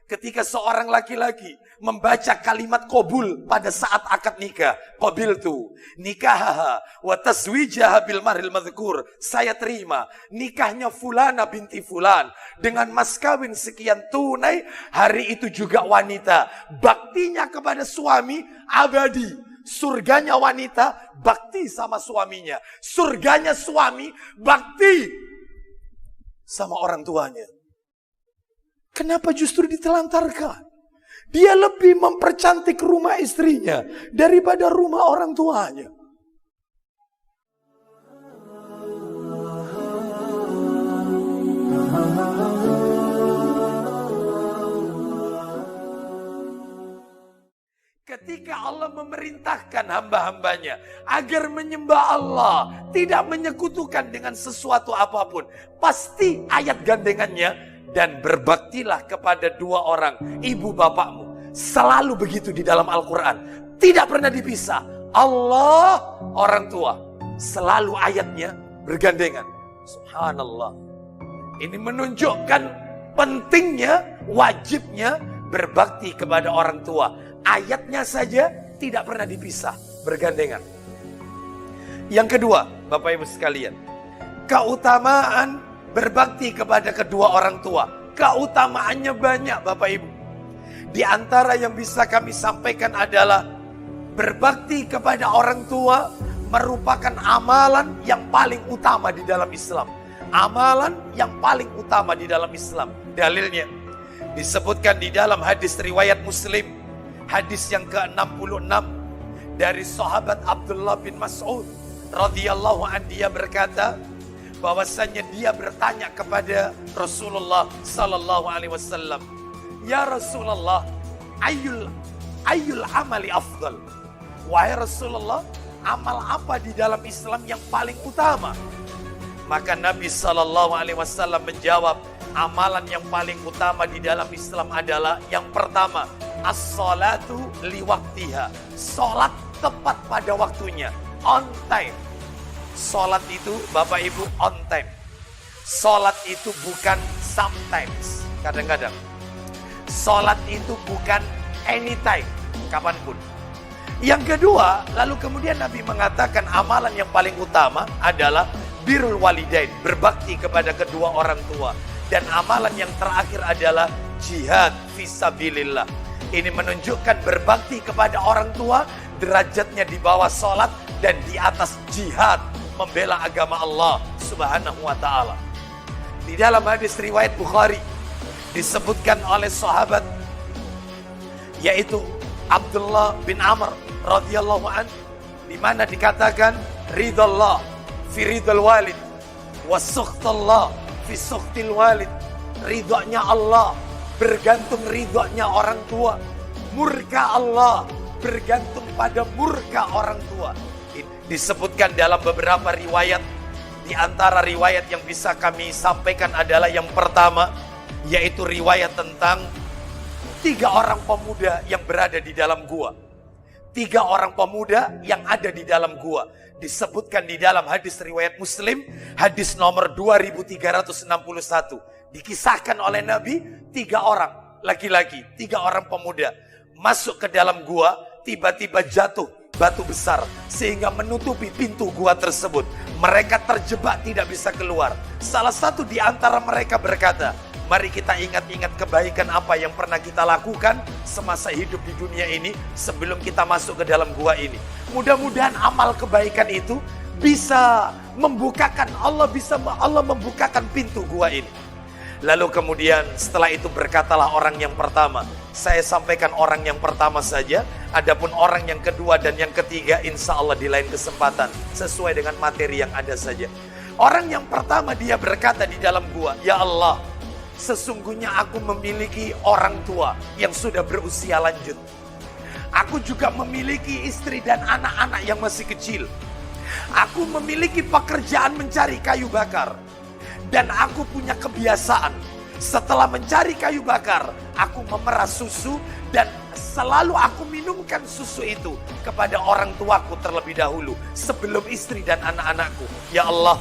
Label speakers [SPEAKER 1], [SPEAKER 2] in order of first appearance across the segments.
[SPEAKER 1] Ketika seorang laki-laki membaca kalimat qabul pada saat akad nikah, qabiltu nikahaha wa taswijaha bil mahril madhkur, saya terima nikahnya fulana binti fulan dengan mas kawin sekian tunai, hari itu juga wanita baktinya kepada suami abadi. Surganya wanita bakti sama suaminya, surganya suami bakti sama orang tuanya. Kenapa justru ditelantarkan? Dia lebih mempercantik rumah istrinya daripada rumah orang tuanya. Ketika Allah memerintahkan hamba-hambanya agar menyembah Allah, tidak menyekutukan dengan sesuatu apapun, pasti ayat gandengannya, dan berbaktilah kepada dua orang, ibu bapakmu. Selalu begitu di dalam Al-Quran. Tidak pernah dipisah. Allah, orang tua. Selalu ayatnya bergandengan. Subhanallah. Ini menunjukkan pentingnya, wajibnya berbakti kepada orang tua. Ayatnya saja tidak pernah dipisah, bergandengan. Yang kedua, Bapak Ibu sekalian, keutamaan berbakti kepada kedua orang tua. Keutamaannya banyak, Bapak Ibu. Di antara yang bisa kami sampaikan adalah berbakti kepada orang tua merupakan amalan yang paling utama di dalam Islam. Amalan yang paling utama di dalam Islam. Dalilnya disebutkan di dalam hadis riwayat Muslim, hadis yang ke-66 dari sahabat Abdullah bin Mas'ud radhiyallahu anhu, dia berkata bahwasanya dia bertanya kepada Rasulullah sallallahu alaihi wasallam, "Ya Rasulullah, ayyul amali afdal?" Wahai Rasulullah, amal apa di dalam Islam yang paling utama? Maka Nabi sallallahu alaihi wasallam menjawab, amalan yang paling utama di dalam Islam adalah yang pertama, as-salatu liwaktiha. Salat tepat pada waktunya, on time. Salat itu Bapak Ibu on time. Salat itu bukan sometimes, kadang-kadang. Salat itu bukan anytime, kapanpun. Yang kedua, lalu kemudian Nabi mengatakan amalan yang paling utama adalah birrul walidain, berbakti kepada kedua orang tua. Dan amalan yang terakhir adalah jihad fisabilillah. Ini menunjukkan berbakti kepada orang tua derajatnya di bawah salat dan di atas jihad membela agama Allah Subhanahu wa taala. Di dalam hadis riwayat Bukhari disebutkan oleh sahabat yaitu Abdullah bin Amr radhiyallahu an, di mana dikatakan ridallah fi ridal walid wa sukhtallah fi sukhtil walid. Ridhonya Allah bergantung ridhonya orang tua. Murka Allah bergantung pada murka orang tua. Disebutkan dalam beberapa riwayat. Di antara riwayat yang bisa kami sampaikan adalah yang pertama, yaitu riwayat tentang 3 orang pemuda yang berada di dalam gua. 3 orang pemuda yang ada di dalam gua. Disebutkan di dalam hadis riwayat Muslim, hadis nomor 2361. Dikisahkan oleh Nabi, 3 orang laki-laki, 3 orang pemuda masuk ke dalam gua, tiba-tiba jatuh batu besar sehingga menutupi pintu gua tersebut. Mereka terjebak tidak bisa keluar. Salah satu di antara mereka berkata, mari kita ingat-ingat kebaikan apa yang pernah kita lakukan semasa hidup di dunia ini sebelum kita masuk ke dalam gua ini. Mudah-mudahan amal kebaikan itu bisa membukakan, Allah membukakan pintu gua ini. Lalu kemudian setelah itu berkatalah orang yang pertama. Saya sampaikan orang yang pertama saja. Adapun orang yang kedua dan yang ketiga insya Allah di lain kesempatan sesuai dengan materi yang ada saja. Orang yang pertama dia berkata di dalam gua, ya Allah, sesungguhnya aku memiliki orang tua yang sudah berusia lanjut. Aku juga memiliki istri dan anak-anak yang masih kecil. Aku memiliki pekerjaan mencari kayu bakar. Dan aku punya kebiasaan, setelah mencari kayu bakar, aku memerah susu dan selalu aku minumkan susu itu kepada orang tuaku terlebih dahulu, sebelum istri dan anak-anakku. Ya Allah,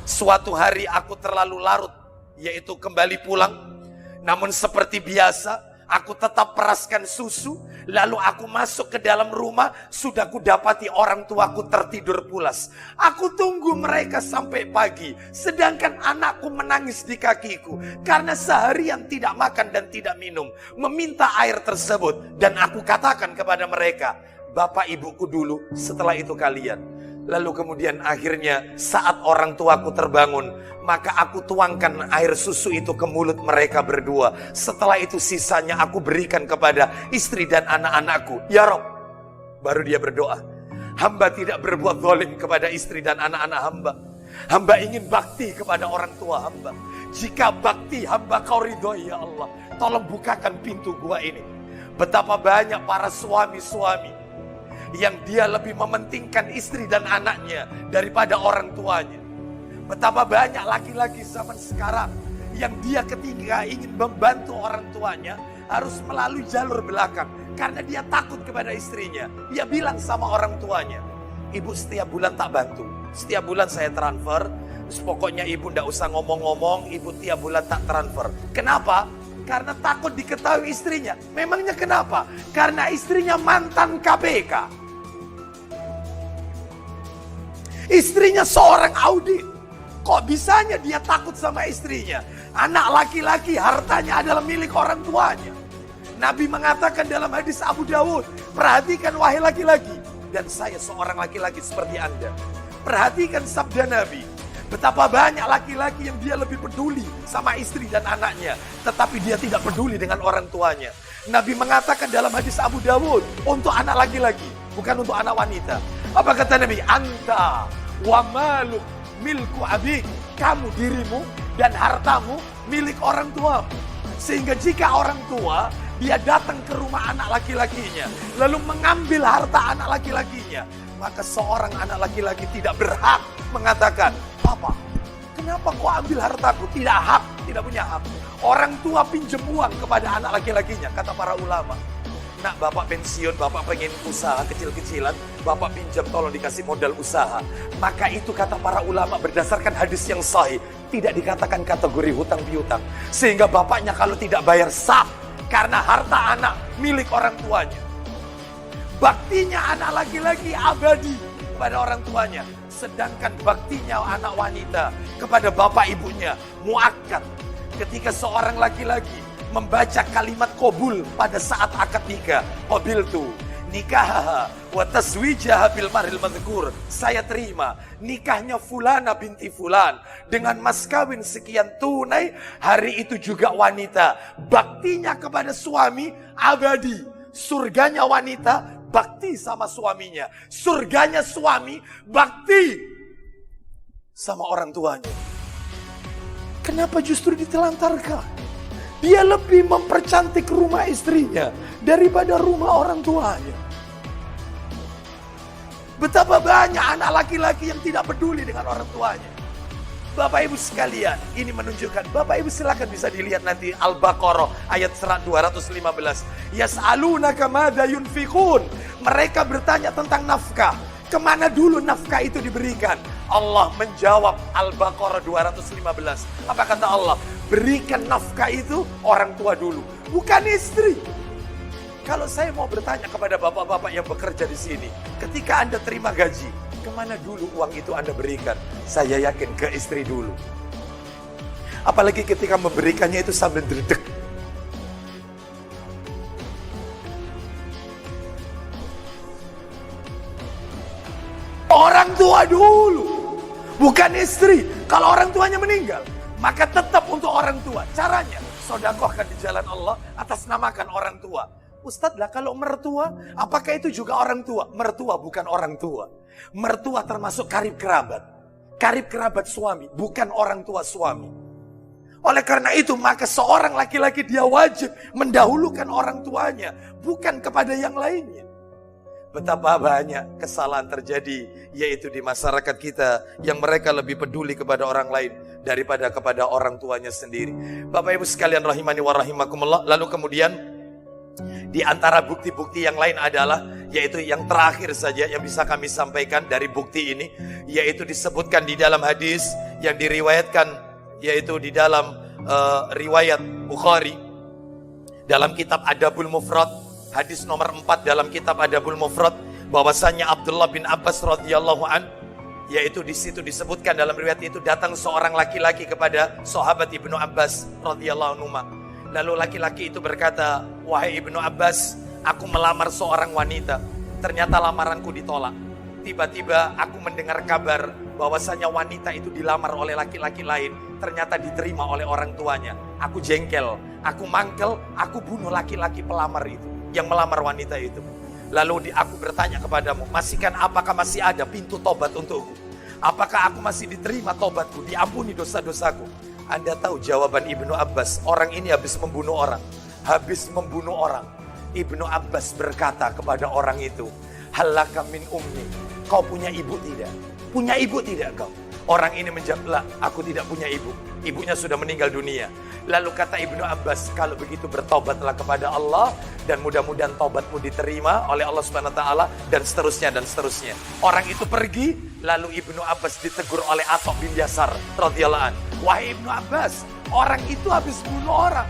[SPEAKER 1] suatu hari aku terlalu larut, yaitu kembali pulang. Namun seperti biasa, Aku tetap peraskan susu, lalu aku masuk ke dalam rumah, sudah kudapati orang tuaku tertidur pulas. Aku tunggu mereka sampai pagi, sedangkan anakku menangis di kakiku karena seharian tidak makan dan tidak minum, meminta air tersebut. Dan aku katakan kepada mereka, bapak ibuku dulu, setelah itu kalian. Lalu kemudian akhirnya saat orang tuaku terbangun, maka aku tuangkan air susu itu ke mulut mereka berdua. Setelah itu sisanya aku berikan kepada istri dan anak-anakku. Ya Rob, baru dia berdoa. Hamba tidak berbuat zalim kepada istri dan anak-anak hamba. Hamba ingin bakti kepada orang tua hamba. Jika bakti hamba kau ridhoi ya Allah, tolong bukakan pintu gua ini. Betapa banyak para suami-suami yang dia lebih mementingkan istri dan anaknya daripada orang tuanya. Betapa banyak laki-laki zaman sekarang yang dia ketika ingin membantu orang tuanya harus melalui jalur belakang karena dia takut kepada istrinya. Dia bilang sama orang tuanya, ibu setiap bulan tak bantu, setiap bulan saya transfer, pokoknya ibu ndak usah ngomong-ngomong, ibu tiap bulan tak transfer. Kenapa? Karena takut diketahui istrinya. Memangnya kenapa? Karena istrinya mantan KPK. Istrinya seorang audit. Kok bisanya dia takut sama istrinya? Anak laki-laki hartanya adalah milik orang tuanya. Nabi mengatakan dalam hadis Abu Dawud, perhatikan wahai laki-laki. Dan saya seorang laki-laki seperti Anda. Perhatikan sabda Nabi. Betapa banyak laki-laki yang dia lebih peduli sama istri dan anaknya, tetapi dia tidak peduli dengan orang tuanya. Nabi mengatakan dalam hadis Abu Dawud, untuk anak laki-laki, bukan untuk anak wanita. Apa kata Nabi? Anta wa maluk milku abik. Kamu, dirimu dan hartamu milik orang tuamu. Sehingga jika orang tua dia datang ke rumah anak laki-lakinya, lalu mengambil harta anak laki-lakinya, maka seorang anak laki-laki tidak berhak mengatakan, Papa, kenapa kau ambil hartaku? Tidak hak, tidak punya hak. Orang tua pinjam uang kepada anak laki-lakinya, kata para ulama. Nak, bapak pensiun, bapak pengen usaha kecil-kecilan, bapak pinjam, tolong dikasih modal usaha. Maka itu kata para ulama berdasarkan hadis yang sahih, tidak dikatakan kategori hutang piutang. Sehingga bapaknya kalau tidak bayar sah, karena harta anak milik orang tuanya. Baktinya anak laki-laki abadi kepada orang tuanya. Sedangkan baktinya anak wanita kepada bapak ibunya muakkad. Ketika seorang laki-laki membaca kalimat qabul pada saat akad nikah, qabiltu nikahaha wa taswijaha bil maril madhkur. Saya terima nikahnya fulana binti fulan dengan mas kawin sekian tunai. Hari itu juga wanita baktinya kepada suami abadi. Surganya wanita bakti sama suaminya. Surganya suami bakti sama orang tuanya. Kenapa justru ditelantarkan? Dia lebih mempercantik rumah istrinya daripada rumah orang tuanya. Betapa banyak anak laki-laki yang tidak peduli dengan orang tuanya. Bapak Ibu sekalian, ini menunjukkan, Bapak Ibu silakan bisa dilihat nanti Al-Baqarah ayat 215. Yas'alunaka madza yunfiqun. Mereka bertanya tentang nafkah. Kemana dulu nafkah itu diberikan? Allah menjawab Al-Baqarah 215. Apa kata Allah? Berikan nafkah itu orang tua dulu, bukan istri. Kalau saya mau bertanya kepada bapak-bapak yang bekerja di sini, ketika Anda terima gaji, kemana dulu uang itu Anda berikan? Saya yakin ke istri dulu. Apalagi ketika memberikannya itu sambil dredeg. Orang tua dulu, bukan istri. Kalau orang tuanya meninggal, maka tetap untuk orang tua. Caranya, sedekahkan di jalan Allah, atas namakan orang tua. Ustadz lah, kalau mertua, apakah itu juga orang tua? Mertua bukan orang tua. Mertua termasuk karib kerabat. Karib kerabat suami, bukan orang tua suami. Oleh karena itu, maka seorang laki-laki dia wajib mendahulukan orang tuanya, bukan kepada yang lainnya. Betapa banyak kesalahan terjadi, yaitu di masyarakat kita, yang mereka lebih peduli kepada orang lain daripada kepada orang tuanya sendiri. Bapak Ibu sekalian rahimani wa rahimakumullah. Lalu kemudian di antara bukti-bukti yang lain adalah, yaitu yang terakhir saja yang bisa kami sampaikan dari bukti ini, yaitu disebutkan di dalam hadis yang diriwayatkan, yaitu di dalam riwayat Bukhari, dalam kitab Adabul Mufrad, hadis nomor 4 dalam kitab Adabul Mufrad, bahwasanya Abdullah bin Abbas radhiyallahu an, yaitu di situ disebutkan dalam riwayat itu, datang seorang laki-laki kepada sahabat Ibnu Abbas radhiyallahu anhu. Lalu laki-laki itu berkata, "Wahai Ibnu Abbas, aku melamar seorang wanita. Ternyata lamaranku ditolak. Tiba-tiba aku mendengar kabar bahwasanya wanita itu dilamar oleh laki-laki lain. Ternyata diterima oleh orang tuanya. Aku jengkel, aku mangkel, aku bunuh laki-laki pelamar itu, yang melamar wanita itu. Lalu aku bertanya kepadamu, apakah masih ada pintu tobat untukku? Apakah aku masih diterima tobatku, diampuni dosa-dosaku?" Anda tahu jawaban Ibnu Abbas, orang ini habis membunuh orang. Ibnu Abbas berkata kepada orang itu, "Halaka min ummi, kau punya ibu tidak? Punya ibu tidak kau?" Orang ini menjawab, "La, aku tidak punya ibu. Ibunya sudah meninggal dunia." Lalu kata Ibnu Abbas, "Kalau begitu bertobatlah kepada Allah dan mudah-mudahan tobatmu diterima oleh Allah Subhanahu wa taala," dan seterusnya dan seterusnya. Orang itu pergi, lalu Ibnu Abbas ditegur oleh Atha bin Yasar radhiyallahu anhu. "Wahai Ibnu Abbas, orang itu habis bunuh orang.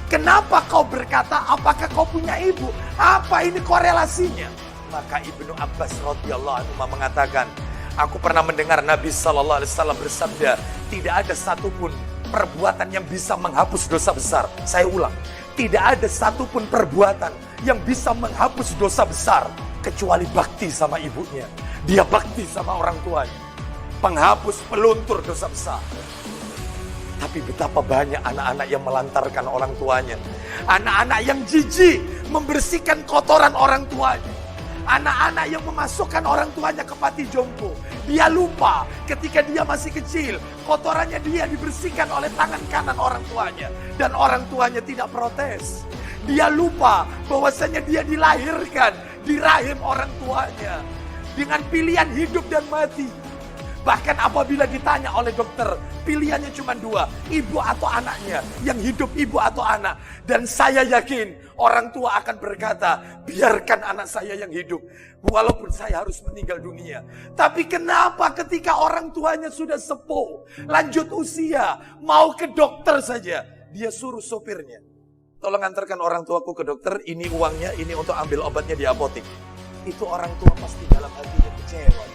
[SPEAKER 1] Kenapa kau berkata apakah kau punya ibu? Apa ini korelasinya?" Maka Ibnu Abbas radhiyallahu anhu mengatakan, "Aku pernah mendengar Nabi sallallahu alaihi wasallam bersabda, tidak ada satupun perbuatan yang bisa menghapus dosa besar." Saya ulang, tidak ada satupun perbuatan yang bisa menghapus dosa besar kecuali bakti sama ibunya. Dia bakti sama orang tuanya, penghapus peluntur dosa besar. Tapi betapa banyak anak-anak yang melantarkan orang tuanya. Anak-anak yang jijik membersihkan kotoran orang tuanya. Anak-anak yang memasukkan orang tuanya ke panti jompo. Dia lupa ketika dia masih kecil, kotorannya dia dibersihkan oleh tangan kanan orang tuanya. Dan orang tuanya tidak protes. Dia lupa bahwasanya dia dilahirkan di rahim orang tuanya dengan pilihan hidup dan mati. Bahkan apabila ditanya oleh dokter, pilihannya cuma dua, ibu atau anaknya. Yang hidup ibu atau anak. Dan saya yakin orang tua akan berkata, biarkan anak saya yang hidup, walaupun saya harus meninggal dunia. Tapi kenapa ketika orang tuanya sudah sepuh, lanjut usia, mau ke dokter saja, dia suruh sopirnya, "Tolong antarkan orang tuaku ke dokter, ini uangnya, ini untuk ambil obatnya di apotek." Itu orang tua pasti dalam hatinya kecewa.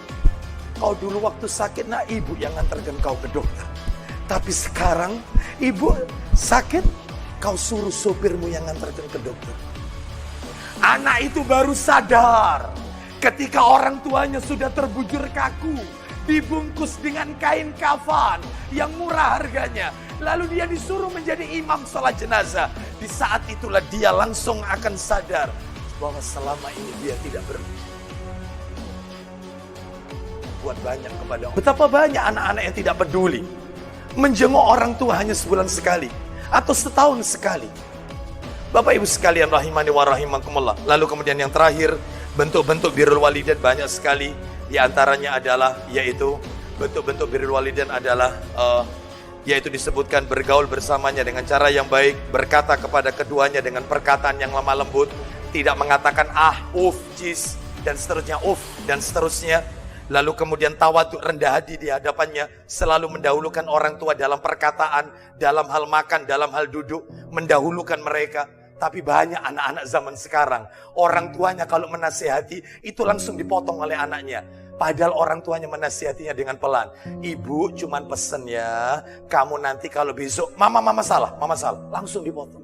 [SPEAKER 1] Kau dulu waktu sakit, nah ibu yang ngantarkan kau ke dokter. Tapi sekarang ibu sakit, kau suruh sopirmu yang ngantarkan ke dokter. Anak itu baru sadar ketika orang tuanya sudah terbujur kaku, dibungkus dengan kain kafan yang murah harganya. Lalu dia disuruh menjadi imam salat jenazah. Di saat itulah dia langsung akan sadar bahwa selama ini dia tidak buat banyak kepada orang. Betapa banyak anak-anak yang tidak peduli menjenguk orang tua hanya sebulan sekali atau setahun sekali. Bapak Ibu sekalian rahimani wa rahimakumullah. Lalu kemudian yang terakhir, bentuk-bentuk birrul walidain banyak sekali. Di antaranya adalah yaitu bentuk-bentuk birrul walidain adalah yaitu disebutkan bergaul bersamanya dengan cara yang baik, berkata kepada keduanya dengan perkataan yang lemah lembut, tidak mengatakan jis dan seterusnya, dan seterusnya. Lalu kemudian tawadhu, rendah hati di hadapannya, selalu mendahulukan orang tua dalam perkataan, dalam hal makan, dalam hal duduk, mendahulukan mereka. Tapi banyak anak-anak zaman sekarang, orang tuanya kalau menasihati, itu langsung dipotong oleh anaknya. Padahal orang tuanya menasihatinya dengan pelan. "Ibu cuman pesen ya, kamu nanti kalau besok, mama salah, langsung dipotong.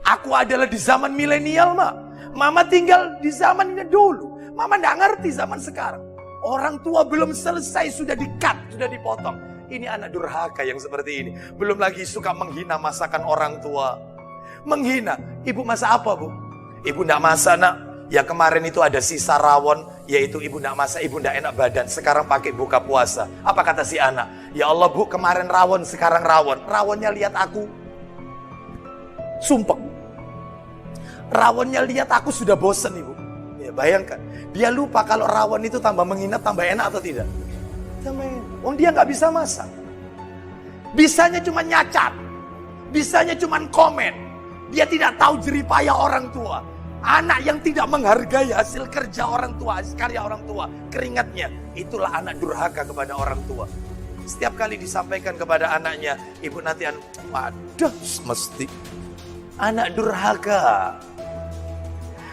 [SPEAKER 1] Aku adalah di zaman milenial, Mama tinggal di zaman ini dulu. Mama gak ngerti zaman sekarang. Orang tua belum selesai sudah di-cut, sudah dipotong. Ini anak durhaka yang seperti ini. Belum lagi suka menghina masakan orang tua. Menghina. "Ibu masak apa, Bu?" "Ibu gak masak, Nak. Ya kemarin itu ada sisa rawon, yaitu ibu gak masak, ibu gak enak badan. Sekarang pakai buka puasa." Apa kata si anak? "Ya Allah, Bu, kemarin rawon, sekarang rawon. Rawonnya lihat aku sumpek. Rawonnya lihat aku sudah bosen, Ibu." Ya, bayangkan, dia lupa kalau rawon itu tambah menginap, tambah enak atau tidak? Tambah enak. Dia nggak bisa masak. Bisanya cuma nyacat. Bisanya cuma komen. Dia tidak tahu jeripaya orang tua. Anak yang tidak menghargai hasil kerja orang tua, hasil karya orang tua, keringatnya. Itulah anak durhaka kepada orang tua. Setiap kali disampaikan kepada anaknya, "Ibu nanti waduh, mesti anak durhaka.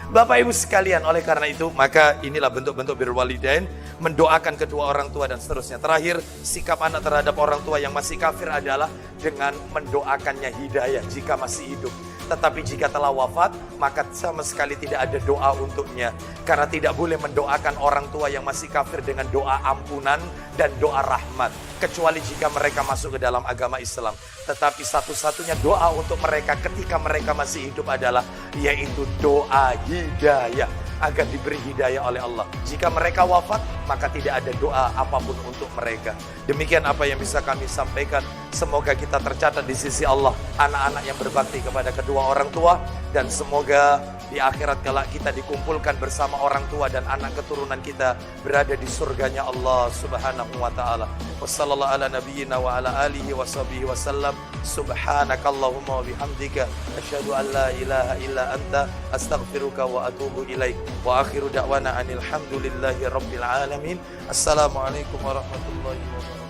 [SPEAKER 1] Bapak Ibu sekalian, oleh karena itu maka inilah bentuk-bentuk birrul walidain, mendoakan kedua orang tua dan seterusnya. Terakhir, sikap anak terhadap orang tua yang masih kafir adalah dengan mendoakannya hidayah jika masih hidup. Tetapi jika telah wafat, maka sama sekali tidak ada doa untuknya. Karena tidak boleh mendoakan orang tua yang masih kafir dengan doa ampunan dan doa rahmat. Kecuali jika mereka masuk ke dalam agama Islam. Tetapi satu-satunya doa untuk mereka ketika mereka masih hidup adalah yaitu doa hidayah. Agar diberi hidayah oleh Allah. Jika mereka wafat, maka tidak ada doa apapun untuk mereka. Demikian apa yang bisa kami sampaikan. Semoga kita tercatat di sisi Allah, anak-anak yang berbakti kepada kedua orang tua. Dan semoga di akhirat kelak kita dikumpulkan bersama orang tua dan anak keturunan kita berada di surganya Allah subhanahu wa ta'ala. Wassallallahu ala nabiyyina wa ala alihi wa sahbihi wa sallam. Subhanakallahumma wa bihamdika asyhadu an la ilaha illa anta astaghfiruka wa atubu ilaik. Wa akhiru da'wana anil hamdulillahi rabbil alamin. Assalamualaikum warahmatullahi wabarakatuh.